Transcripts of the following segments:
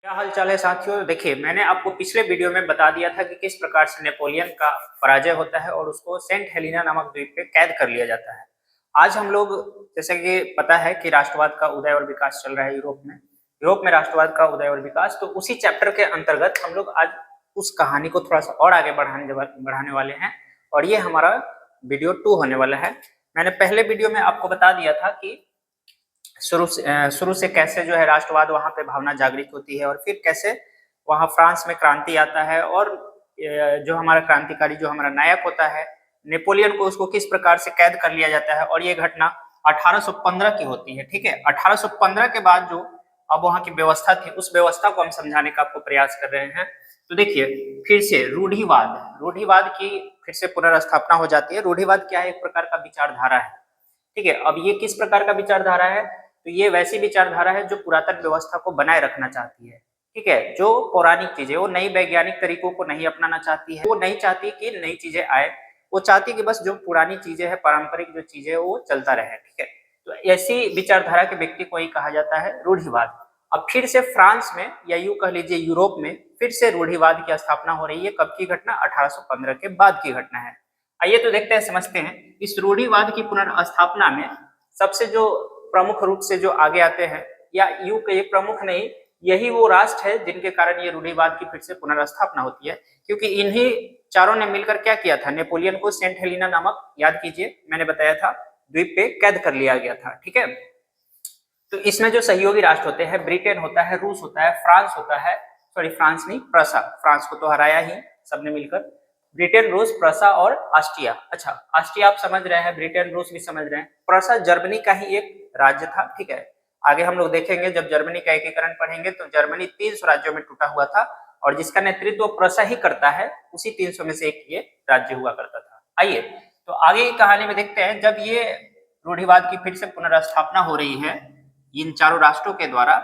क्या हाल चाल है साथियों। देखिए, मैंने आपको पिछले वीडियो में बता दिया था कि किस प्रकार से नेपोलियन का पराजय होता है और उसको सेंट हेलिना नामक द्वीप पे कैद कर लिया जाता है। आज हम लोग, जैसे कि पता है कि राष्ट्रवाद का उदय और विकास चल रहा है यूरोप में राष्ट्रवाद का उदय और विकास, तो उसी चैप्टर के अंतर्गत हम लोग आज उस कहानी को थोड़ा सा और आगे बढ़ाने वाले हैं और ये हमारा वीडियो 2 होने वाला है। मैंने पहले वीडियो में आपको बता दिया था कि शुरू से कैसे जो है राष्ट्रवाद वहां पे भावना जागृत होती है और फिर कैसे वहां फ्रांस में क्रांति आता है और जो हमारा क्रांतिकारी, जो हमारा नायक होता है नेपोलियन को, उसको किस प्रकार से कैद कर लिया जाता है। और ये घटना 1815 की होती है। ठीक है, 1815 के बाद जो अब वहां की व्यवस्था थी, उस व्यवस्था को हम समझाने का आपको प्रयास कर रहे हैं। तो देखिए, फिर से रूढ़िवाद की फिर से पुनर्स्थापना हो जाती है। रूढ़िवाद क्या है? एक प्रकार का विचारधारा है। ठीक है, अब ये किस प्रकार का विचारधारा है? तो ये वैसी विचारधारा है जो पुरातन व्यवस्था को बनाए रखना चाहती है। ठीक है, जो पौराणिक चीजें, वो नई वैज्ञानिक तरीकों को नहीं अपनाना चाहती है। वो नहीं चाहती कि नई चीजें आए, वो चाहती कि बस जो पुरानी चीजें हैं, पारंपरिक जो चीजें है, वो चलता रहे। ठीक है, तो ऐसी विचारधारा के व्यक्ति को ही कहा जाता है रूढ़िवाद। अब फिर से फ्रांस में, या यूं कह लीजिए यूरोप में, फिर से रूढ़िवाद की स्थापना हो रही है। कब की घटना? 1815 के बाद की घटना है। आइए तो देखते हैं, समझते हैं इस रूढ़िवाद की पुनर्स्थापना में सबसे जो प्रमुख रूप से जो आगे आते हैं, या यूं कहिए प्रमुख नहीं, यही वो राष्ट्र है जिनके कारण ये रूढ़िवाद की फिर से पुनर्स्थापना होती है। क्योंकि इन्हीं चारों ने मिलकर क्या किया था? नेपोलियन को सेंट हेलिना नामक, याद कीजिए मैंने बताया था, द्वीप पे कैद कर लिया गया था। ठीक है, तो इसमें जो सहयोगी राष्ट्र होते हैं, ब्रिटेन होता है, रूस होता है, फ्रांस होता है, सॉरी फ्रांस नहीं, प्रसा, फ्रांस को तो हराया ही सबने मिलकर। ब्रिटेन, रूस, प्रसा और ऑस्ट्रिया। अच्छा, ऑस्ट्रिया आप समझ रहे हैं, ब्रिटेन, रूस भी समझ रहे हैं। प्रसा जर्मनी का ही एक राज्य था। ठीक है, आगे हम लोग देखेंगे जब जर्मनी का एकीकरण पढ़ेंगे तो जर्मनी 300 राज्यों में टूटा हुआ था और जिसका नेतृत्व प्रसा ही करता है, उसी 300 में से एक ये राज्य हुआ करता था। आइए तो आगे की कहानी में देखते हैं। जब ये रूढ़िवाद की फिर से पुनर्स्थापना हो रही है इन चारों राष्ट्रों के द्वारा,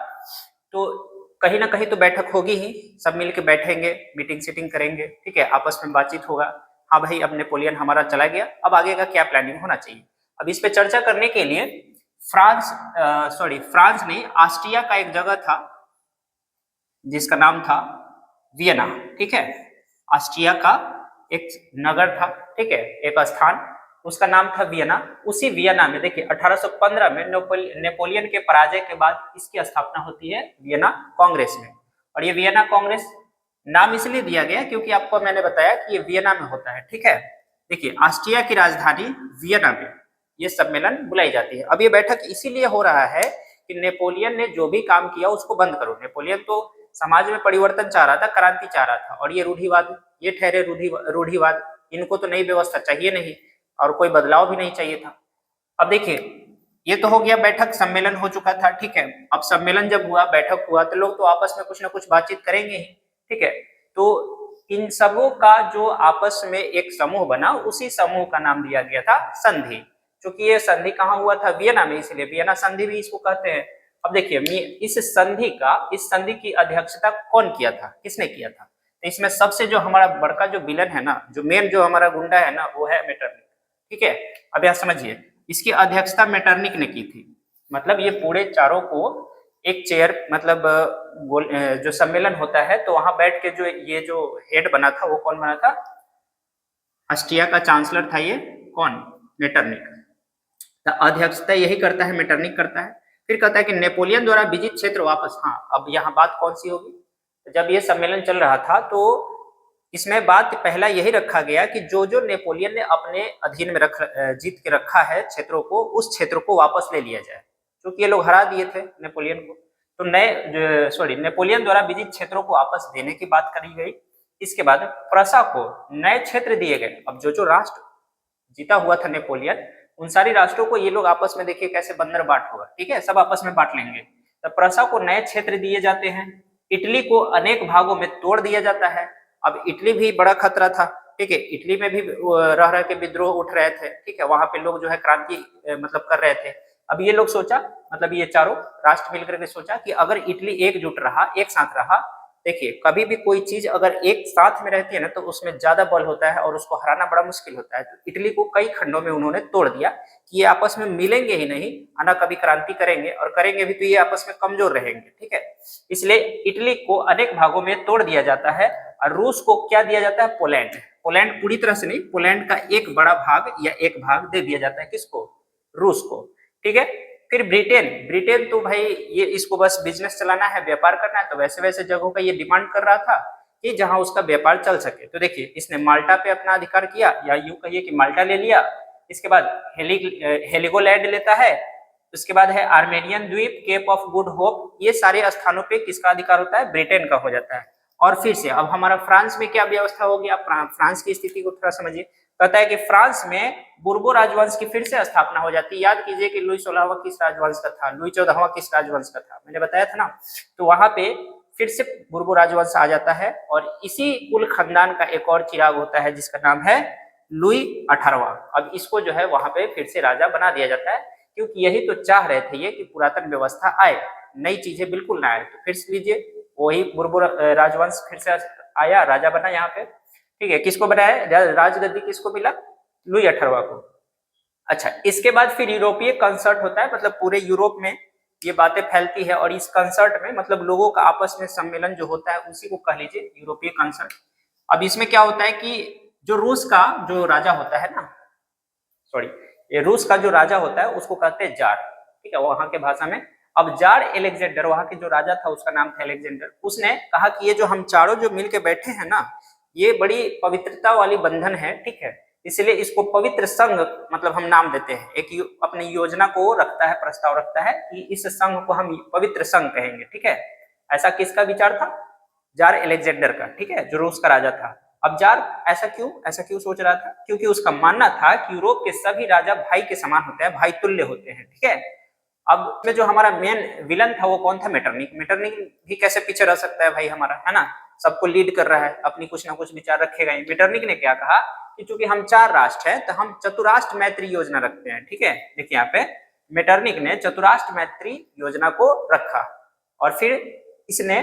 तो कहीं ना कहीं तो बैठक होगी ही, सब मिलके बैठेंगे, मीटिंग सीटिंग करेंगे। ठीक है, आपस में बातचीत होगा। हाँ भाई, अब नेपोलियन हमारा चला गया, अब आगे का क्या प्लानिंग होना चाहिए। अब इस पे चर्चा करने के लिए फ्रांस नहीं, ऑस्ट्रिया का एक जगह था जिसका नाम था वियना। ठीक है, ऑस्ट्रिया का एक नगर था, ठीक है, एक स्थान, उसका नाम था वियना। उसी वियना में देखिए 1815 में नेपोलियन के पराजय के बाद इसकी स्थापना होती है वियना कांग्रेस में। और ये वियना कांग्रेस नाम इसलिए दिया गया क्योंकि आपको मैंने बताया कि ये वियना में होता है। ठीक है, देखिए ऑस्ट्रिया की राजधानी वियना में ये सम्मेलन बुलाई जाती है। अब ये बैठक इसीलिए हो रहा है कि नेपोलियन ने जो भी काम किया उसको बंद करो। नेपोलियन तो समाज में परिवर्तन चाह रहा था, क्रांति चाह रहा था, और ये रूढ़िवाद, ये ठहरे रूढ़िवाद, इनको तो नई व्यवस्था चाहिए नहीं और कोई बदलाव भी नहीं चाहिए था। अब देखिए, ये तो हो गया, बैठक सम्मेलन हो चुका था। ठीक है, अब सम्मेलन जब हुआ, बैठक हुआ, तो लोग तो आपस में कुछ ना कुछ बातचीत करेंगे ही। ठीक है, तो इन सबों का जो आपस में एक समूह बना, उसी समूह का नाम दिया गया था संधि। क्योंकि ये संधि कहाँ हुआ था? वियना में, इसलिए वियना संधि भी इसको कहते हैं। अब देखिए, इस संधि की अध्यक्षता कौन किया था, किसने किया था? तो इसमें सबसे जो हमारा बड़का जो विलन है ना, जो मेन जो हमारा गुंडा है ना, वो है मेटरनिक। ठीक है, अब यह समझिए, इसकी अध्यक्षता मेटरनिक ने की थी। मतलब ये पूरे चारों को एक चेयर, मतलब जो सम्मेलन होता है तो वहां बैठ के जो ये जो हेड बना था, वो कौन बना था? ऑस्ट्रिया का चांसलर था ये, कौन? मेटरनिक। तो अध्यक्षता यही करता है, मेटरनिक करता है। फिर कहता है कि नेपोलियन द्वारा विजित क्षेत्र वापस। हाँ, अब यहाँ बात कौन सी होगी? जब ये सम्मेलन चल रहा था तो इसमें बात पहला यही रखा गया कि जो जो नेपोलियन ने अपने अधीन में जीत के रखा है क्षेत्रों को, उस क्षेत्र को वापस ले लिया जाए, क्योंकि ये लोग हरा दिए थे नेपोलियन को। तो नेपोलियन द्वारा विजित क्षेत्रों को वापस देने की बात करी गई। इसके बाद प्रसा को नए क्षेत्र दिए गए। अब जो जो राष्ट्र जीता हुआ था नेपोलियन, उन सारी राष्ट्रों को ये लोग आपस में, देखिए कैसे बंदर बाट होगा, ठीक है, सब आपस में बांट लेंगे। तो प्रसा को नए क्षेत्र दिए जाते हैं। इटली को अनेक भागों में तोड़ दिया जाता है। अब इटली भी बड़ा खतरा था। ठीक है, इटली में भी रह रह के विद्रोह उठ रहे थे। ठीक है, वहां पे लोग जो है क्रांति मतलब कर रहे थे। अब ये लोग सोचा, मतलब ये चारों राष्ट्र मिलकर के सोचा कि अगर इटली एकजुट रहा, एक साथ रहा, देखिए कभी भी कोई चीज अगर एक साथ में रहती है ना तो उसमें ज्यादा बल होता है और उसको हराना बड़ा मुश्किल होता है। तो इटली को कई खंडों में उन्होंने तोड़ दिया कि ये आपस में मिलेंगे ही नहीं, ना कभी क्रांति करेंगे, और करेंगे भी तो ये आपस में कमजोर रहेंगे, ठीक है। इसलिए इटली को अनेक भागों में तोड़ दिया जाता है और रूस को क्या दिया जाता है, पोलैंड। पोलैंड पूरी तरह से नहीं, पोलैंड का एक बड़ा भाग या एक भाग दे दिया जाता है किसको, रूस को, ठीक है। फिर ब्रिटेन, ब्रिटेन तो भाई ये इसको बस बिजनेस चलाना है, व्यापार करना है, तो वैसे वैसे जगहों का ये डिमांड कर रहा था कि जहां उसका व्यापार चल सके। तो देखिए इसने माल्टा पे अपना अधिकार किया, या यूं कहिए कि माल्टा ले लिया। इसके बाद हेलिगोलैंड लेता है। उसके बाद है आर्मेनियन द्वीप, केप ऑफ गुड होप, ये सारे स्थानों पे किसका अधिकार होता है, ब्रिटेन का हो जाता है। और फिर से अब हमारा फ्रांस में क्या व्यवस्था होगी, आप फ्रांस की स्थिति को थोड़ा समझिए। कहता है कि फ्रांस में बुर्बो राजवंश की फिर से स्थापना हो जाती है। याद कीजिए कि लुई 16वां किस राजवंश का था, लुई 14वां किस राजवंश का था, मैंने बताया था ना। तो वहां पे फिर से बुर्बो राजवंश आ जाता है और इसी कुल खानदान का एक और चिराग होता है जिसका नाम है लुई 18वां। अब इसको जो है वहां पे फिर से राजा बना दिया जाता है, क्योंकि यही तो चाह रहे थे ये कि पुरातन व्यवस्था आए, नई चीजें बिल्कुल ना आए। तो फिर से लीजिए वही बुर्बो राजवंश फिर से आया, राजा बना यहाँ पे, ठीक है। किसको बनाया, राजगद्दी किसको मिला, लुई 18वां को। अच्छा, इसके बाद फिर यूरोपीय कंसर्ट होता है, मतलब पूरे यूरोप में ये बातें फैलती है, और इस कंसर्ट में मतलब लोगों का आपस में सम्मेलन जो होता है उसी को कह लीजिए यूरोपीय कंसर्ट। अब इसमें क्या होता है कि जो रूस का जो राजा होता है ना, सॉरी, ये रूस का जो राजा होता है उसको कहते हैं जार, ठीक है, वहां के भाषा में। अब जार एलेक्जेंडर, वहां के जो राजा था उसका नाम था एलेक्जेंडर, उसने कहा कि ये जो हम चारों जो मिलके बैठे हैं ना, ये बड़ी पवित्रता वाली बंधन है, ठीक है, इसलिए इसको पवित्र संघ मतलब हम नाम देते हैं। एक अपनी योजना को रखता है, प्रस्ताव रखता है कि इस संघ को हम पवित्र संघ कहेंगे, ठीक है। ऐसा किसका विचार था, जार एलेक्जेंडर का, ठीक है, जो रूस का राजा था। अब जार ऐसा क्यों सोच रहा था, क्योंकि उसका मानना था कि यूरोप के सभी राजा भाई के समान होते हैं, भाई तुल्य होते हैं, ठीक है। अब में जो हमारा मेन विलन था वो कौन था, मेटरनिक। मेटरनिक भी कैसे पीछे रह सकता है भाई हमारा, है ना, सबको लीड कर रहा है, अपनी कुछ ना कुछ विचार रखेगा ही। मेटरनिक ने क्या कहा कि चूंकि हम 4 राष्ट्र हैं तो हम चतुराष्ट्र मैत्री योजना रखते हैं, ठीक है। देखिए यहाँ पे मेटरनिक ने चतुराष्ट्र मैत्री योजना को रखा, और फिर इसने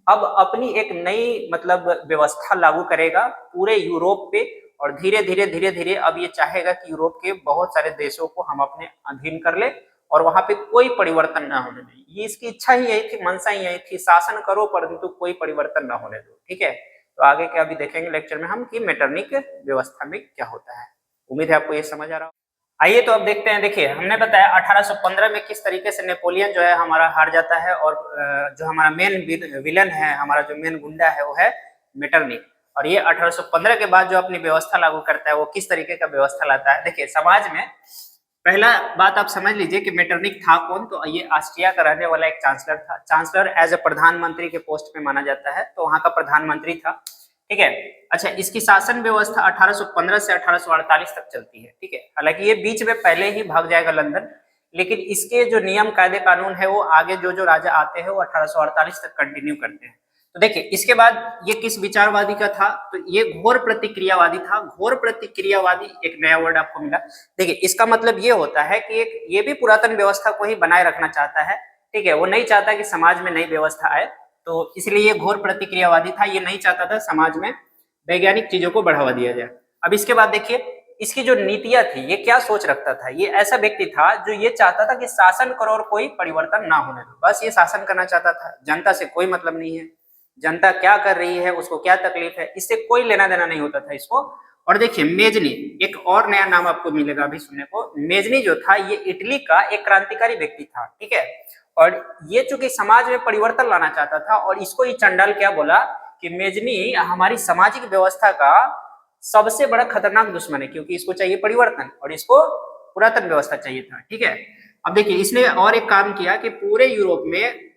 अब अपनी एक नई मतलब व्यवस्था लागू करेगा पूरे यूरोप पे, और धीरे धीरे अब ये चाहेगा कि यूरोप के बहुत सारे देशों को हम अपने अधीन कर ले और वहां पे कोई परिवर्तन ना होने दें। ये इसकी इच्छा ही यही थी, मनसा ही यही थी, शासन करो परंतु कोई परिवर्तन ना होने दो, ठीक है। तो आगे क्या भी देखेंगे लेक्चर में हम कि मेटरनिक व्यवस्था में क्या होता है। उम्मीद है आपको ये समझ आ रहा हो। आइए तो अब देखते हैं। देखिए हमने बताया 1815 में किस तरीके से नेपोलियन जो है हमारा हार जाता है, और जो हमारा मेन विलन है, हमारा जो मेन गुंडा है वो है मेटरनिक। और ये 1815 के बाद जो अपनी व्यवस्था लागू करता है वो किस तरीके का व्यवस्था लाता है। देखिए समाज में पहला बात आप समझ लीजिए कि मेटरनिक था कौन, तो ये ऑस्ट्रिया का रहने वाला एक चांसलर था। चांसलर एज ए प्रधानमंत्री के पोस्ट पे माना जाता है, तो वहां का प्रधानमंत्री था, ठीक है। अच्छा, इसकी शासन व्यवस्था 1815 से 1848 तक चलती है, ठीक है। हालांकि ये बीच में पहले ही भाग जाएगा लंदन, लेकिन इसके जो नियम कायदे कानून है वो आगे जो जो राजा आते हैं वो 1848 तक कंटिन्यू करते हैं। तो देखिए इसके बाद ये किस विचारवादी का था, तो ये घोर प्रतिक्रियावादी था। घोर प्रतिक्रियावादी एक नया वर्ड आपको मिला। देखिए इसका मतलब ये होता है कि एक ये भी पुरातन व्यवस्था को ही बनाए रखना चाहता है, ठीक है। वो नहीं चाहता कि समाज में नई व्यवस्था आए, तो इसलिए ये घोर प्रतिक्रियावादी था। ये नहीं चाहता था समाज में वैज्ञानिक चीजों को बढ़ावा दिया जाए। अब इसके बाद देखिए इसकी जो नीतियां थी, ये क्या सोच रखता था। ये ऐसा व्यक्ति था जो ये चाहता था कि शासन करो और कोई परिवर्तन ना होने दो, बस ये शासन करना चाहता था। जनता से कोई मतलब नहीं है, जनता क्या कर रही है, उसको क्या तकलीफ है, इससे कोई लेना देना नहीं होता था इसको। और देखिए मेजनी, एक और नया नाम आपको मिलेगा अभी सुनने को। मेजनी जो था ये इटली का एक क्रांतिकारी व्यक्ति था, ठीक है। और ये चूंकि समाज में परिवर्तन लाना चाहता था, और इसको ये चंडाल क्या बोला कि मेजनी हमारी सामाजिक व्यवस्था का सबसे बड़ा खतरनाक दुश्मन है, क्योंकि इसको चाहिए परिवर्तन और इसको पुरातन व्यवस्था चाहिए था, ठीक है। अब देखिए इसने और एक काम किया कि पूरे यूरोप में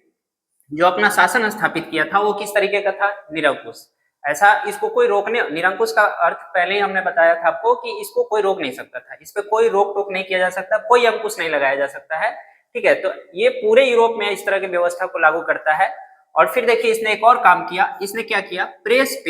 जो अपना शासन स्थापित किया था वो किस तरीके का था, निरंकुश। ऐसा इसको कोई रोकने, निरंकुश का अर्थ पहले ही हमने बताया था आपको कि इसको कोई रोक नहीं सकता था, इस पे कोई रोक टोक नहीं किया जा सकता, कोई अंकुश नहीं लगाया जा सकता है, ठीक है। तो ये पूरे यूरोप में इस तरह की व्यवस्था को लागू करता है। और फिर देखिए इसने एक और काम किया। इसने क्या किया, प्रेस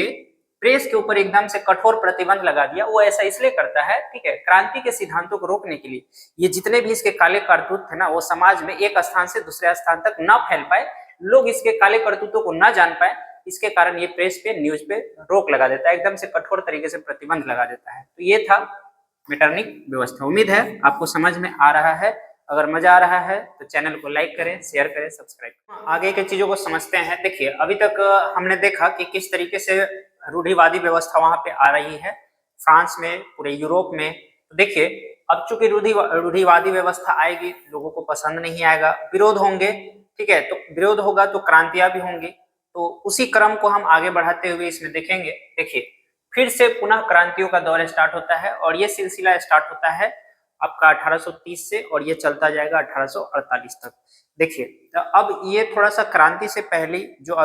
के ऊपर एकदम से कठोर प्रतिबंध लगा दिया। वो ऐसा इसलिए करता है, ठीक है, क्रांति के सिद्धांतों को रोकने के लिए। ये जितने भी इसके काले कारतूत थे ना, वो समाज में एक स्थान से दूसरे स्थान तक ना फैल पाए, लोग इसके काले करतूतों को ना जान पाए, इसके कारण ये प्रेस पे न्यूज पे रोक लगा देता है, एकदम से कठोर तरीके से प्रतिबंध लगा देता है। तो ये था मेटरनिक व्यवस्था। उम्मीद है आपको समझ में आ रहा है। अगर मजा आ रहा है तो चैनल को लाइक करें, शेयर करें, सब्सक्राइब करें। आगे के चीजों को समझते हैं। देखिए अभी तक हमने देखा कि किस तरीके से रूढ़िवादी व्यवस्था वहां पे आ रही है फ्रांस में, पूरे यूरोप में। तो देखिए अब चूंकि रूढ़िवादी व्यवस्था आएगी, लोगों को पसंद नहीं आएगा, विरोध होंगे, ठीक है। तो विरोध होगा तो क्रांतियां भी होंगी। तो उसी क्रम को हम आगे बढ़ाते हुए इसमें देखेंगे। देखिए फिर से पुनः क्रांतियों का दौर स्टार्ट होता है और ये सिलसिला स्टार्ट होता है आपका 1830 से और ये चलता जाएगा 1848 तक। देखिए तो अब ये थोड़ा सा क्रांति से पहले जो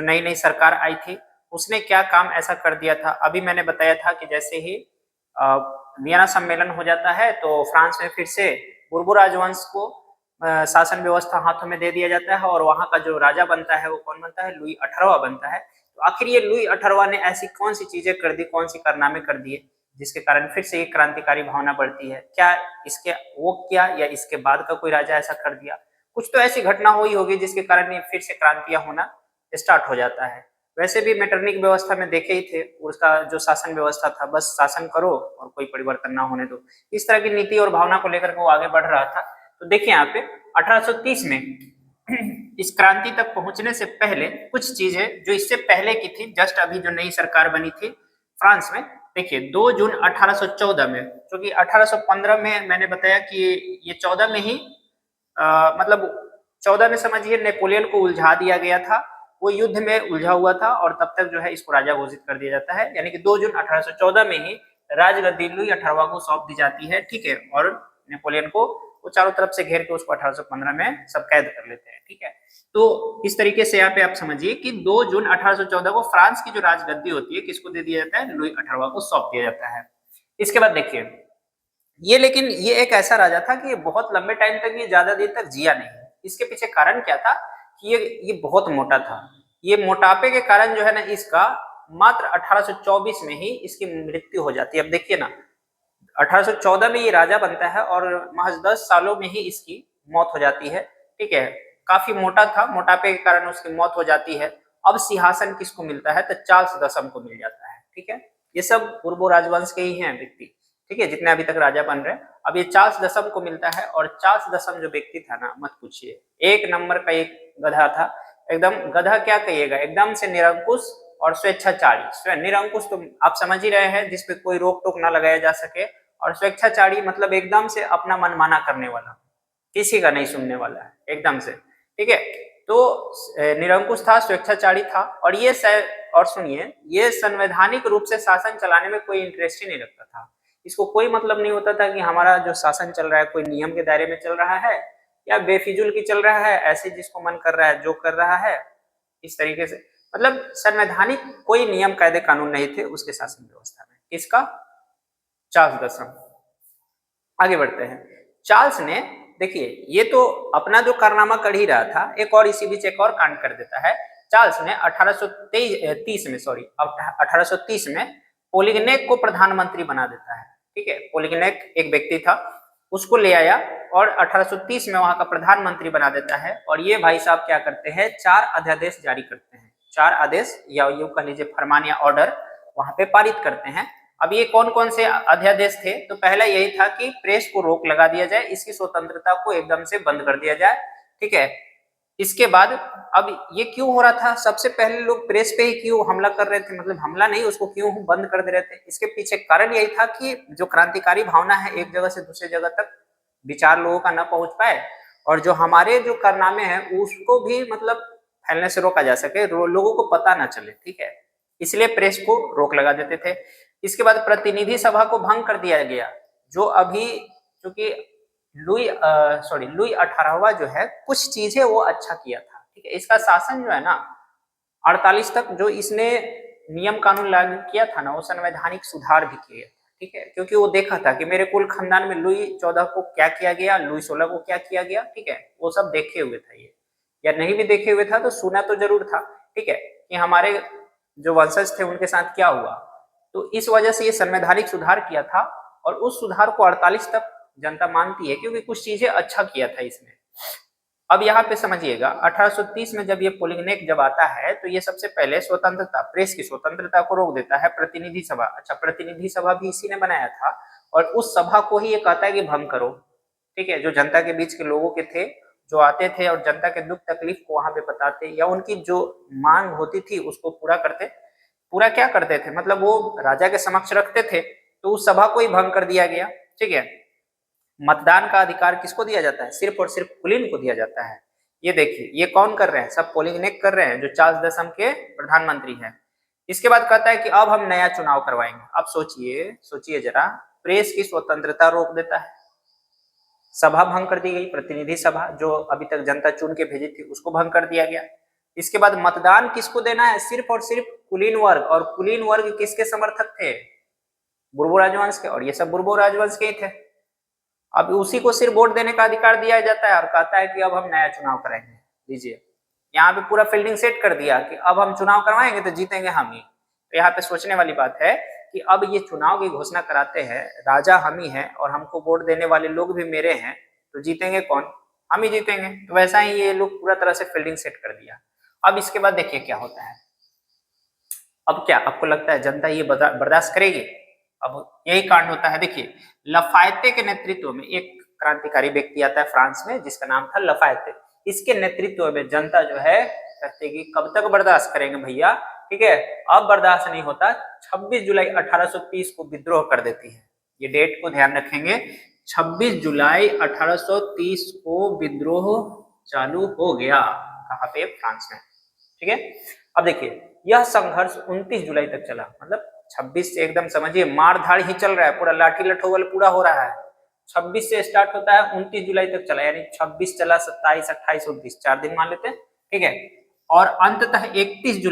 नई नई सरकार आई थी उसने क्या काम ऐसा कर दिया था। अभी मैंने बताया था कि जैसे ही वियना सम्मेलन हो जाता है तो फ्रांस में फिर से बुर्बो राजवंश को शासन व्यवस्था हाथों में दे दिया जाता है और वहां का जो राजा बनता है वो कौन बनता है, लुई 18वां बनता है। तो आखिर ये लुई 18वां ने ऐसी कौन सी चीजें कर दी, कौन सी कारनामे कर दिए जिसके कारण फिर से ये क्रांतिकारी भावना बढ़ती है। क्या इसके वो किया या इसके बाद का कोई राजा ऐसा कर दिया, कुछ तो ऐसी घटना हुई होगी जिसके कारण ये फिर से क्रांतियां होना स्टार्ट हो जाता है। वैसे भी मेटरनिक व्यवस्था में देखे ही थे, उसका जो शासन व्यवस्था था बस शासन करो और कोई परिवर्तन ना होने दो, इस तरह की नीति और भावना को लेकर के वो आगे बढ़ रहा था। तो देखिए यहाँ पे 1830 में इस क्रांति तक पहुंचने से पहले कुछ चीजें जो इससे पहले की थी, जस्ट अभी जो नई सरकार बनी थी फ्रांस में। देखिए 2 जून 1814 में, क्योंकि 1815 में मैंने बताया कि ये 14 में ही मतलब 14 में समझिए नेपोलियन को उलझा दिया गया था, वो युद्ध में उलझा हुआ था और तब तक जो है इसको राजा घोषित कर दिया जाता है। यानी कि 2 जून 1814 में ही राजगद्दी लुई 18वां को सौंप दी जाती है, ठीक है। और नेपोलियन को वो चारों तरफ से घेर के उसको 1815 में सब कैद कर लेते हैं, ठीक है। तो इस तरीके से यहाँ पे आप समझिए कि 2 जून 1814 को फ्रांस की जो राजगद्दी होती है किसको दे दिया जाता है, लुई 18वां को सौंप दिया जाता है। इसके बाद देखिए ये लेकिन ये एक ऐसा राजा था कि ये बहुत लंबे टाइम तक, ये ज्यादा देर तक जिया नहीं। इसके पीछे कारण क्या था कि ये बहुत मोटा था। ये मोटापे के कारण जो है ना इसका मात्र 1824 में ही इसकी मृत्यु हो जाती है। अब देखिए ना 1814 में ये राजा बनता है और महज 10 सालों में ही इसकी मौत हो जाती है, ठीक है। काफी मोटा था, मोटापे के कारण उसकी मौत हो जाती है। अब सिंहासन किसको मिलता है तो चार्ल्स दसम को मिल जाता है, ठीक है। ये सब पूर्व राजवंश के ही हैं व्यक्ति, ठीक है, जितने अभी तक राजा बन रहे हैं। अब ये चार्ल्स दसम को मिलता है और चार्ल्स दसम जो व्यक्ति था ना, मत पूछिए, एक नंबर का एक गधा था। एकदम गधा क्या कहिएगा, एकदम से निरंकुश और स्वेच्छाचारी। निरंकुश तो आप समझ ही रहे हैं, जिसपे कोई रोक टोक ना लगाया जा सके, और स्वेच्छाचारी मतलब एकदम से अपना मनमाना करने वाला, किसी का नहीं सुनने वाला है एकदम से, ठीक है। तो निरंकुश था, स्वेच्छाचारी था और ये और सुनिए ये संवैधानिक रूप से शासन चलाने में कोई इंटरेस्ट ही नहीं रखता था। इसको कोई मतलब नहीं होता था कि हमारा जो शासन चल रहा है कोई नियम के दायरे में चल रहा है या बेफिजुल की चल रहा है, ऐसे जिसको मन कर रहा है जो कर रहा है, इस तरीके से। मतलब संवैधानिक कोई नियम कायदे कानून नहीं थे उसके शासन व्यवस्था में। किसका? चार्ल्स दसम। आगे बढ़ते हैं। चार्ल्स ने देखिए ये तो अपना जो कारनामा कर ही रहा था, एक और इसी बीच एक और कांड कर देता है। चार्ल्स ने 1830 में पोलिगनेक को प्रधानमंत्री बना देता है, ठीक है। पोलिगनेक एक व्यक्ति था, उसको ले आया और 1830 में वहां का प्रधानमंत्री बना देता है। और ये भाई साहब क्या करते हैं, 4 अध्यादेश जारी करते हैं, 4 आदेश या यूं कह लीजिए फरमान या ऑर्डर वहां पे पारित करते हैं। अब ये कौन कौन से अध्यादेश थे, तो पहला यही था कि प्रेस को रोक लगा दिया जाए, इसकी स्वतंत्रता को एकदम से बंद कर दिया जाए, ठीक है। इसके बाद अब ये क्यों हो रहा था, सबसे पहले लोग प्रेस पे ही क्यों हमला कर रहे थे, मतलब हमला नहीं, उसको क्यों बंद कर दे रहे थे, इसके पीछे कारण यही था कि जो क्रांतिकारी भावना है एक जगह से दूसरे जगह तक विचार लोगों का न पहुंच पाए और जो हमारे जो कारनामे हैं उसको भी मतलब फैलने से रोका जा सके, लोगों को पता ना चले, ठीक है। इसलिए प्रेस को रोक लगा देते थे। इसके बाद प्रतिनिधि सभा को भंग कर दिया गया, जो अभी चूंकि लुई 18वां जो है कुछ चीजें वो अच्छा किया था, ठीक है। इसका शासन जो है ना 48 तक जो इसने नियम कानून लागू किया था ना, वो संवैधानिक सुधार भी किया, ठीक है। क्योंकि वो देखा था कि मेरे कुल खानदान में लुई 14 को क्या किया गया, लुई 16 को क्या किया गया, ठीक है। वो सब देखे हुए था ये, या नहीं भी देखे हुए था तो सुना तो जरूर था, ठीक है, कि हमारे जो वंशज थे उनके साथ क्या हुआ। तो इस वजह से ये संवैधानिक सुधार किया था और उस सुधार को 48 तक जनता मानती है क्योंकि कुछ चीजें अच्छा किया था इसने। अब यहाँ पे समझिएगा 1830 में जब ये पोलिंग एक्ट जब आता है तो ये सबसे पहले स्वतंत्रता, प्रेस की स्वतंत्रता को रोक देता है। प्रतिनिधि सभा, अच्छा प्रतिनिधि सभा भी इसी ने बनाया था और उस सभा को ही ये कहता है कि भंग करो, ठीक है। जो जनता के बीच के लोगों के थे, जो आते थे और जनता के दुख तकलीफ को वहां पे बताते या उनकी जो मांग होती थी उसको पूरा करते, पूरा क्या करते थे मतलब वो राजा के समक्ष रखते थे, तो उस सभा को ही भंग कर दिया गया, ठीक है। मतदान का अधिकार किसको दिया जाता है? सिर्फ और सिर्फ कुलीन को दिया जाता है। ये देखिए ये कौन कर रहे हैं? सब पोलिंग एक्ट कर रहे हैं, जो चार्ल्स दशम के प्रधानमंत्री हैं। इसके बाद कहता है कि अब हम नया चुनाव करवाएंगे। अब सोचिए, सोचिए जरा, प्रेस की स्वतंत्रता रोक देता है, सभा भंग कर दी गई, प्रतिनिधि सभा जो अभी तक जनता चुन के भेजी थी उसको भंग कर दिया गया। इसके बाद मतदान किसको देना है? सिर्फ और सिर्फ कुलीन वर्ग, और कुलीन वर्ग किसके समर्थक थे? बुर्बो राजवंश के, और ये सब बुर्बो राजवंश के ही थे। अब उसी को सिर्फ वोट देने का अधिकार दिया जाता है और कहता है कि अब हम नया चुनाव कराएंगे। लीजिए यहाँ पे पूरा फील्डिंग सेट कर दिया कि अब हम चुनाव करवाएंगे तो जीतेंगे हम ही। तो यहाँ पे सोचने वाली बात है कि अब ये चुनाव की घोषणा कराते हैं, राजा हम ही है और हमको वोट देने वाले लोग भी मेरे हैं, तो जीतेंगे कौन? हम ही जीतेंगे। तो वैसा ही ये लोग पूरा तरह से फील्डिंग सेट कर दिया। अब इसके बाद देखिए क्या होता है। अब क्या आपको लगता है जनता ये बर्दाश्त करेगी? अब यही कांड होता है। देखिए लफायते के नेतृत्व में एक क्रांतिकारी व्यक्ति आता है फ्रांस में जिसका नाम था लफायते। इसके नेतृत्व में जनता जो है कहते कि कब तक बर्दाश्त करेंगे भैया, ठीक है। अब बर्दाश्त नहीं होता, 26 जुलाई 1830 को विद्रोह कर देती है। ये डेट को ध्यान रखेंगे, 26 जुलाई 1830 को विद्रोह चालू हो गया। कहाँ पे? फ्रांस में, ठीक है। अब देखिए यह संघर्ष 29 जुलाई तक चला, मतलब 26 से एकदम समझिए मारधाड़ ही चल रहा है, पूरा लाठी लठोल पूरा हो रहा है। 26 से स्टार्ट होता है 29 जुलाई तक चला, यानी 26 चला, 27, 28, 29, 4 दिन मान लेते हैं, ठीक है। और अंततः 31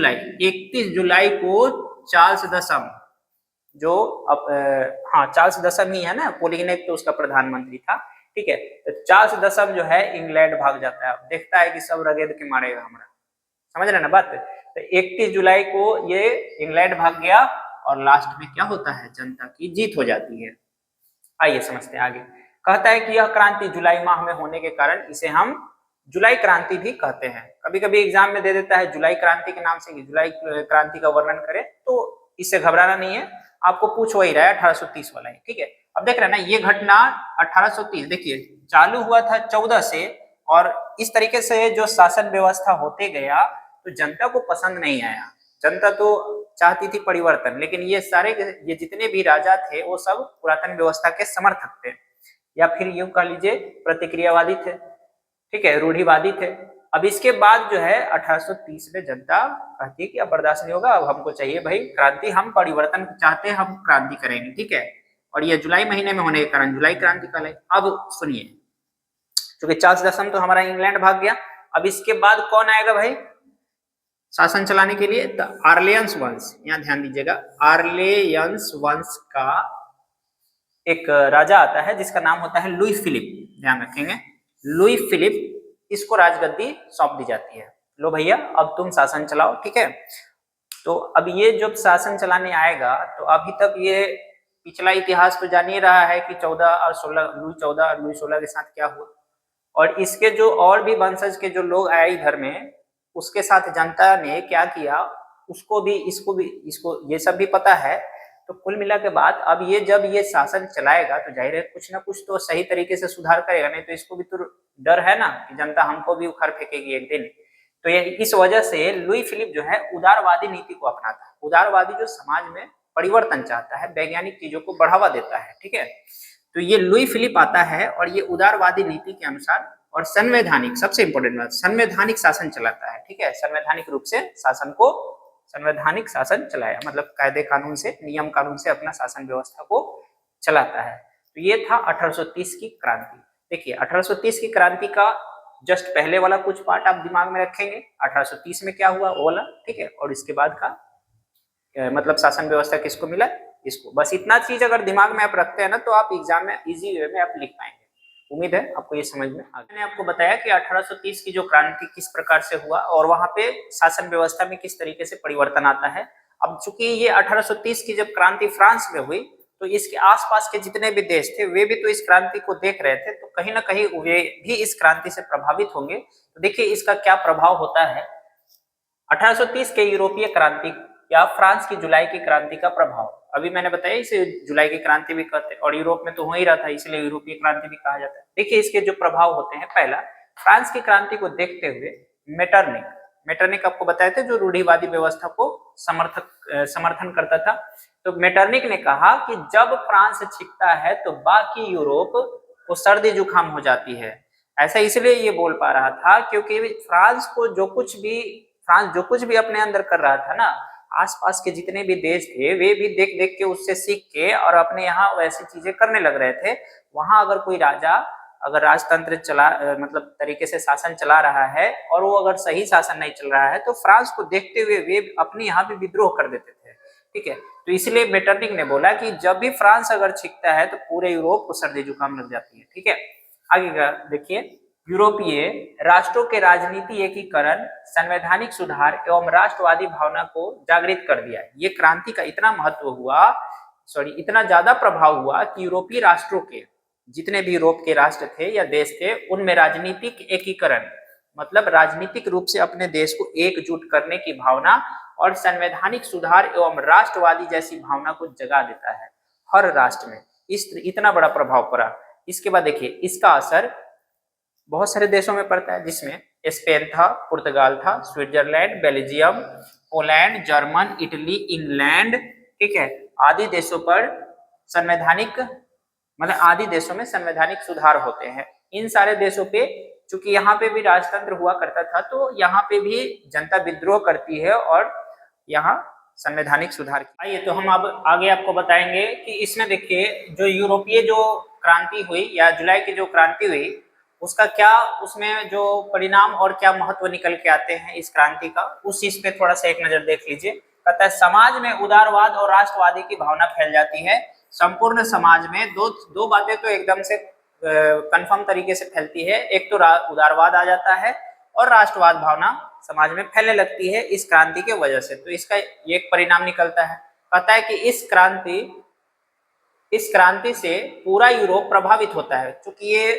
जुलाई को चार्ल्स दशम, जो अब हाँ चार्ल्स दशम ही है ना, पोलिंग एक्ट तो उसका प्रधानमंत्री था, ठीक है। तो चार्ल्स दशम जो है इंग्लैंड भाग जाता है, देखता है कि सब रगेद के मारेगा हमारा, समझ रहे ना बात। तो 31 जुलाई को ये इंग्लैंड भाग गया और लास्ट में क्या होता है? जनता की जीत हो जाती है। आइए समझते हैं आगे। कहता है कि यह क्रांति जुलाई माह में होने के कारण इसे हम जुलाई क्रांति भी कहते हैं। कभी कभी एग्जाम में दे देता है जुलाई क्रांति के नाम से कि जुलाई क्रांति का वर्णन करें, तो इससे घबराना नहीं है, आपको पूछ वही रहा है 1830 वाला ही, ठीक है। अब देख रहे हैं ना ये घटना 1830 देखिए चालू हुआ था 14 से, और इस तरीके से जो शासन व्यवस्था होते गया तो जनता को पसंद नहीं आया। जनता तो चाहती थी परिवर्तन, लेकिन ये जितने भी राजा थे वो सब पुरातन व्यवस्था के समर्थक थे, या फिर यूं कह लीजिए प्रतिक्रियावादी थे, ठीक है, रूढ़िवादी थे। अब इसके बाद जो है 1830 में जनता कहती है कि अब बर्दाश्त नहीं होगा, अब हमको चाहिए भाई क्रांति, हम परिवर्तन चाहते हैं, हम क्रांति करेंगे, ठीक है। और ये जुलाई महीने में होने के कारण जुलाई क्रांति कहलाई। अब सुनिए, क्योंकि चार्ल्स दशम तो हमारा इंग्लैंड भाग गया, अब इसके बाद कौन आएगा भाई शासन चलाने के लिए? तो आर्लियंस वंश, यहाँ ध्यान दीजिएगा, आर्लियंस वंश का एक राजा आता है जिसका नाम होता है लुई फिलिप, ध्यान रखेंगे, लुई फिलिप। इसको राजगद्दी सौंप दी जाती है, लो भैया अब तुम शासन चलाओ, ठीक है। तो अब ये जब शासन चलाने आएगा तो अभी तक ये पिछला इतिहास तो जान ही रहा है कि 14 और 16, लुई 14 और लुई 16 के साथ क्या हुआ, और इसके जो और भी वंशज के जो लोग आए इधर में, उसके साथ जनता ने क्या किया, उसको भी इसको ये सब भी पता है। तो कुल मिला के बाद अब ये जब ये शासन चलाएगा तो जाहिर है कुछ ना कुछ तो सही तरीके से सुधार करेगा, नहीं तो इसको भी तो डर है ना कि जनता हमको भी उखाड़ फेंकेगी एक दिन। तो ये इस वजह से लुई फिलिप जो है उदारवादी नीति को अपनाता है। उदारवादी जो समाज में परिवर्तन चाहता है, वैज्ञानिक चीजों को बढ़ावा देता है, ठीक है। तो ये लुई फिलिप आता है और ये उदारवादी नीति के अनुसार और संवैधानिक, सबसे इंपॉर्टेंट बात, संवैधानिक शासन चलाता है, ठीक है। संवैधानिक रूप से संवैधानिक शासन चलाया, मतलब कायदे कानून से, नियम कानून से अपना शासन व्यवस्था को चलाता है। तो ये था 1830 की क्रांति। देखिए 1830 की क्रांति का जस्ट पहले वाला कुछ पार्ट आप दिमाग में रखेंगे, 1830 में क्या हुआ वो वाला, ठीक है, और इसके बाद का मतलब शासन व्यवस्था किसको मिला, इसको। बस इतना चीज अगर दिमाग में आप रखते हैं ना तो आप एग्जाम में इजी वे में आप लिख पाएंगे। उम्मीद है आपको ये समझ में आ गया। मैंने आपको बताया कि 1830 की जो क्रांति किस प्रकार से हुआ और वहां पे शासन व्यवस्था में किस तरीके से परिवर्तन आता है। अब चूंकि ये 1830 की जब क्रांति फ्रांस में हुई तो इसके आसपास के जितने भी देश थे वे भी तो इस क्रांति को देख रहे थे, तो कहीं ना कहीं वे भी इस क्रांति से प्रभावित होंगे। तो देखिए इसका क्या प्रभाव होता है। 1830 के यूरोपीय क्रांति या फ्रांस की जुलाई की क्रांति का प्रभाव, अभी मैंने बताया इसे जुलाई की क्रांति भी कहते हैं और यूरोप में तो हो ही रहा था इसलिए यूरोपीय क्रांति भी कहा जाता है। देखिए इसके जो प्रभाव होते हैं, पहला, फ्रांस की क्रांति को देखते हुए मेटरनिक मेटरनिक आपको बताए थे जो रूढ़िवादी व्यवस्था को समर्थन करता था। तो मेटरनिक ने कहा कि जब फ्रांस छिपता है तो बाकी यूरोप को सर्दी जुकाम हो जाती है। ऐसा इसलिए ये बोल पा रहा था क्योंकि फ्रांस जो कुछ भी अपने अंदर कर रहा था ना, आसपास के जितने भी देश थे वे भी देख देख के उससे सीख के और अपने यहाँ वैसी चीजें करने लग रहे थे। वहां अगर कोई राजा अगर राजतंत्र मतलब तरीके से शासन चला रहा है और वो अगर सही शासन नहीं चल रहा है तो फ्रांस को देखते हुए वे अपने यहाँ भी विद्रोह कर देते थे। ठीक है, तो इसलिए मेटरनिक ने बोला कि जब भी फ्रांस अगर छिपता है तो पूरे यूरोप को सर्दी जुकाम लग जाती है। ठीक है, आगे का देखिए, यूरोपीय राष्ट्रों के राजनीति एकीकरण, संवैधानिक सुधार एवं राष्ट्रवादी भावना को जागृत कर दिया। ये क्रांति का इतना महत्व हुआ, इतना ज्यादा प्रभाव हुआ कि यूरोपीय राष्ट्रों के जितने भी यूरोप के राष्ट्र थे या देश थे उनमें राजनीतिक एकीकरण मतलब राजनीतिक रूप से अपने देश को एकजुट करने की भावना और संवैधानिक सुधार एवं राष्ट्रवादी जैसी भावना को जगा देता है हर राष्ट्र में। इतना बड़ा प्रभाव पड़ा। इसके बाद देखिए इसका असर बहुत सारे देशों में पड़ता है, जिसमें स्पेन था, पुर्तगाल था, Switzerland, Belgium, Poland, German, Italy, England, ठीक है, आदि देशों पर संवैधानिक मतलब आदि देशों में संवैधानिक सुधार होते हैं। इन सारे देशों पे चूंकि यहाँ पे भी राजतंत्र हुआ करता था तो यहाँ पे भी जनता विद्रोह करती है और यहाँ संवैधानिक सुधार। आइए तो हम अब आगे आपको बताएंगे कि इसमें देखिए जो यूरोपीय जो क्रांति हुई या जुलाई की जो क्रांति हुई उसका क्या उसमें जो परिणाम और क्या महत्व निकल के आते हैं इस क्रांति का, उस चीज पे थोड़ा सा एक नजर देख लीजिए। कहता है समाज में उदारवाद और राष्ट्रवादी की भावना फैल जाती है। संपूर्ण समाज में दो बातें तो एकदम से कंफर्म तरीके से फैलती है, एक तो उदारवाद आ जाता है और राष्ट्रवाद भावना समाज में फैलने लगती है इस क्रांति के वजह से। तो इसका ये एक परिणाम निकलता है। कहता है कि इस क्रांति से पूरा यूरोप प्रभावित होता है। क्योंकि ये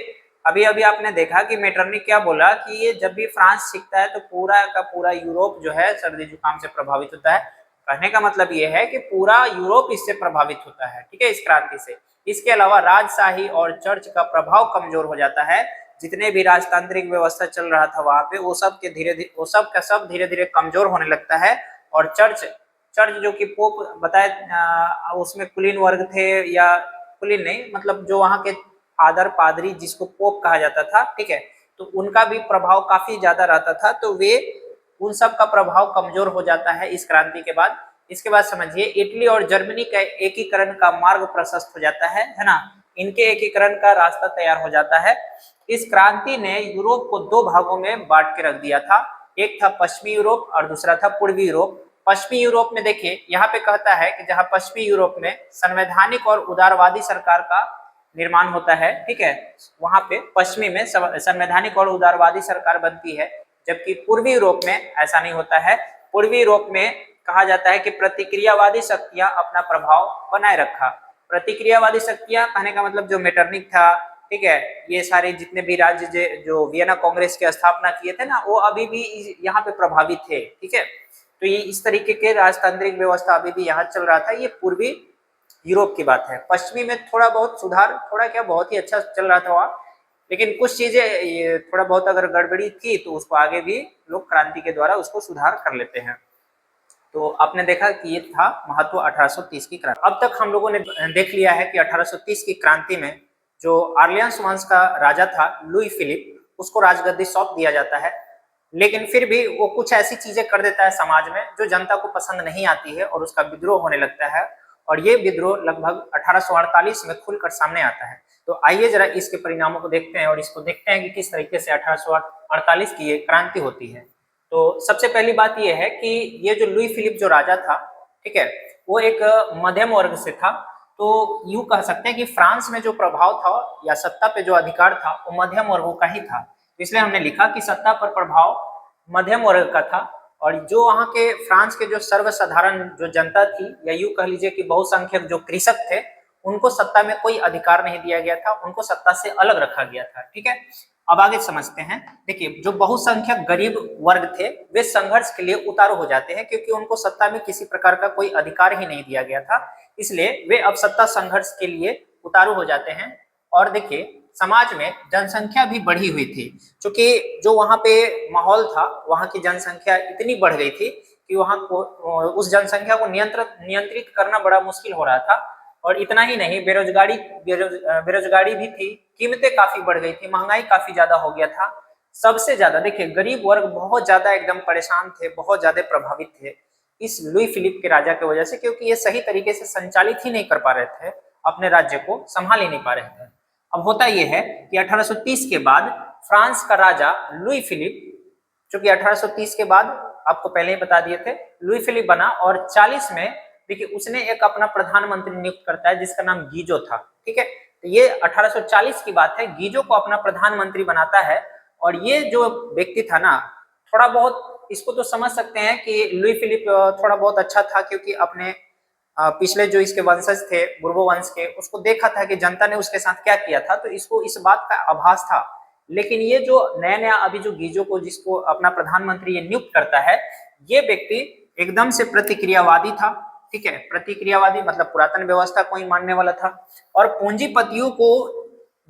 अभी अभी आपने देखा कि मेटरनिक क्या बोला कि ये जब भी फ्रांस सीखता है तो पूरा का पूरा यूरोप जो है सर्दी जुकाम से प्रभावित होता है। कहने का मतलब ये है कि पूरा यूरोप इससे प्रभावित होता है, ठीक है, इस क्रांति से। इसके अलावा राजशाही और चर्च का प्रभाव कमजोर हो जाता है। जितने भी राजतांत्रिक व्यवस्था चल रहा था वहां पे वो सब धीरे धीरे कमजोर होने लगता है। और चर्च जो कि पोप बताए उसमें कुलीन वर्ग थे, या कुलीन नहीं मतलब जो वहां के फादर पादरी जिसको पोप कहा जाता था, ठीक है, तो उनका भी प्रभाव काफी ज्यादा रहता था। तो वे उन सब का प्रभाव कमजोर हो जाता है इस क्रांति के बाद। इसके बाद समझिए इटली और जर्मनी का एकीकरण का मार्ग प्रशस्त हो जाता है ना, इनके एकीकरण का रास्ता तैयार हो जाता है। इस क्रांति ने यूरोप को दो भागों में बांट के रख दिया था, एक था पश्चिमी यूरोप और दूसरा था पूर्वी यूरोप। पश्चिमी यूरोप में देखिए यहाँ पे कहता है कि जहाँ पश्चिमी यूरोप में संवैधानिक और उदारवादी सरकार का निर्माण होता है, ठीक है, वहां पे पश्चिमी में संवैधानिक और उदारवादी सरकार बनती है, जबकि पूर्वी यूरोप में ऐसा नहीं होता है। पूर्वी यूरोप में कहा जाता है कि प्रतिक्रियावादी शक्तियां अपना प्रभाव बनाए रखा। प्रतिक्रियावादी शक्तियां कहने का मतलब जो मेटरनिक था, ठीक है, ये सारे जितने भी राज्य जो वियना कांग्रेस की स्थापना किए थे ना वो अभी भी यहाँ पे प्रभावित थे, ठीक है। तो ये इस तरीके के राजतांत्रिक व्यवस्था अभी भी यहाँ चल रहा था। ये पूर्वी यूरोप की बात है। पश्चिमी में थोड़ा बहुत सुधार, थोड़ा क्या बहुत ही अच्छा चल रहा था वहाँ, लेकिन कुछ चीजें थोड़ा बहुत अगर गड़बड़ी थी तो उसको आगे भी लोग क्रांति के द्वारा उसको सुधार कर लेते हैं। तो आपने देखा कि ये था महत्व 1830 की क्रांति। अब तक हम लोगों ने देख लिया है कि 1830 की क्रांति में जो आर्लियंस वंश का राजा था लुई फिलिप, उसको राजगद्दी सौंप दिया जाता है, लेकिन फिर भी वो कुछ ऐसी चीजें कर देता है समाज में जो जनता को पसंद नहीं आती है और उसका विद्रोह होने लगता है। और ये विद्रोह लगभग 1848 में खुलकर सामने आता है। तो आइए जरा इसके परिणामों को देखते हैं और इसको देखते हैं कि किस तरीके से 1848 की ये क्रांति होती है। तो सबसे पहली बात यह है कि ये जो लुई फिलिप जो राजा था, ठीक है, वो एक मध्यम वर्ग से था। तो यूं कह सकते हैं कि फ्रांस में जो प्रभाव था या सत्ता पे जो अधिकार था वो मध्यम वर्गों का ही था। इसलिए हमने लिखा कि सत्ता पर प्रभाव मध्यम वर्ग का था। और जो वहाँ के फ्रांस के जो सर्वसाधारण जो जनता थी, या यूं कह लीजिए कि बहुसंख्यक जो कृषक थे, उनको सत्ता में कोई अधिकार नहीं दिया गया था, उनको सत्ता से अलग रखा गया था। ठीक है, अब आगे समझते हैं। देखिए, जो बहुसंख्यक गरीब वर्ग थे वे संघर्ष के लिए उतारू हो जाते हैं, क्योंकि उनको सत्ता में किसी प्रकार का कोई अधिकार ही नहीं दिया गया था, इसलिए वे अब सत्ता संघर्ष के लिए उतारू हो जाते हैं। और देखिए, समाज में जनसंख्या भी बढ़ी हुई थी, क्योंकि जो वहां पे माहौल था, वहां की जनसंख्या इतनी बढ़ गई थी कि वहां को उस जनसंख्या को नियंत्रित करना बड़ा मुश्किल हो रहा था। और इतना ही नहीं, बेरोजगारी भी थी, कीमतें काफी बढ़ गई थी, महंगाई काफी ज्यादा हो गया था। सबसे ज्यादा देखिए, गरीब वर्ग बहुत ज्यादा एकदम परेशान थे, बहुत ज्यादा प्रभावित थे इस लुई फिलिप के राजा की वजह से, क्योंकि ये सही तरीके से संचालित ही नहीं कर पा रहे थे, अपने राज्य को संभाल ही नहीं पा रहे थे। अब होता यह है कि 1830 के बाद फ्रांस का राजा लुई फिलिप, जो कि 1830 के बाद आपको पहले ही बता दिए थे, लुई फिलिप बना। और 40 में देखिए उसने एक अपना प्रधानमंत्री नियुक्त करता है जिसका नाम गीजो था। ठीक है, तो ये 1840 की बात है, गीजो को अपना प्रधानमंत्री बनाता है। और ये जो व्यक्ति था ना, थोड़ा बहुत इसको तो समझ सकते हैं कि लुई फिलिप थोड़ा बहुत अच्छा था, क्योंकि अपने पिछले जो इसके वंशज थे, बुर्बो वंश के, उसको देखा था कि जनता ने उसके साथ क्या किया था, तो इसको इस बात का आभास था। लेकिन ये जो नया नया अभी जो गीजो को, जिसको अपना प्रधानमंत्री ये नियुक्त करता है, ये व्यक्ति एकदम से प्रतिक्रियावादी था। ठीक है, प्रतिक्रियावादी मतलब पुरातन व्यवस्था को ही मानने वाला था, और पूंजीपतियों को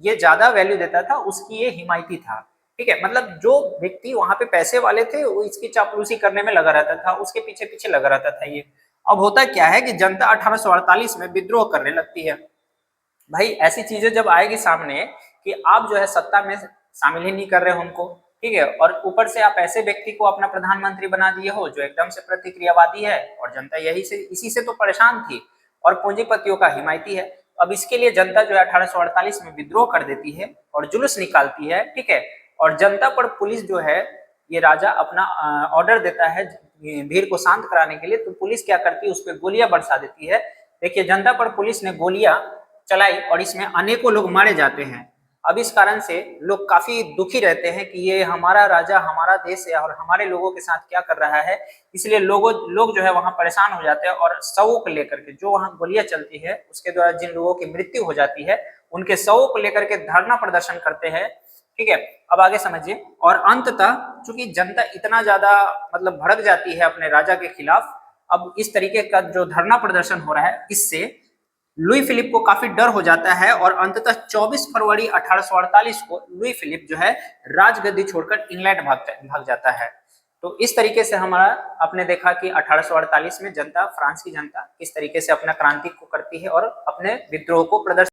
ये ज्यादा वैल्यू देता था, उसकी ये हिमायती था। ठीक है, मतलब जो व्यक्ति वहां पे पैसे वाले थे वो इसकी चापलूसी करने में लगा रहता था, उसके पीछे पीछे लगा रहता था ये। अब होता क्या है कि जनता 1848 में विद्रोह करने लगती है। भाई ऐसी चीजें जब आएगी सामने कि आप जो है सत्ता में शामिल ही नहीं कर रहे हो हमको, ठीक है, और ऊपर से आप ऐसे व्यक्ति को अपना प्रधानमंत्री बना दिए हो जो एकदम से प्रतिक्रियावादी है, और जनता यही से इसी से तो परेशान थी, और पूंजीपतियों का हिमायती है। अब इसके लिए जनता जो है 1848 में विद्रोह कर देती है और जुलूस निकालती है। ठीक है, और जनता पर पुलिस जो है, ये राजा अपना ऑर्डर देता है भीड़ को शांत कराने के लिए, तो पुलिस क्या करती है, उस पर गोलियां बरसा देती है। देखिए, जनता पर पुलिस ने गोलियां चलाई और इसमें अनेकों लोग मारे जाते हैं। अब इस कारण से लोग काफी दुखी रहते हैं कि ये हमारा राजा, हमारा देश है और हमारे लोगों के साथ क्या कर रहा है, इसलिए लोग जो है वहां परेशान हो जाते हैं, और शवों को लेकर के, जो वहां गोलियां चलती है उसके द्वारा जिन लोगों की मृत्यु हो जाती है, उनके शवों को लेकर के धरना प्रदर्शन करते हैं। ठीक है, अब आगे समझिए। और अंततः चूंकि जनता इतना ज्यादा मतलब भड़क जाती है अपने राजा के खिलाफ, अब इस तरीके का जो धरना प्रदर्शन हो रहा है, इससे लुई फिलिप को काफी डर हो जाता है, और अंततः 24 फरवरी 1848 को लुई फिलिप जो है राजगद्दी छोड़कर इंग्लैंड भाग जाता है। तो इस तरीके से हमारा आपने देखा कि 1848 में जनता, फ्रांस की जनता किस तरीके से अपना क्रांति को करती है और अपने विद्रोह को प्रदर्शित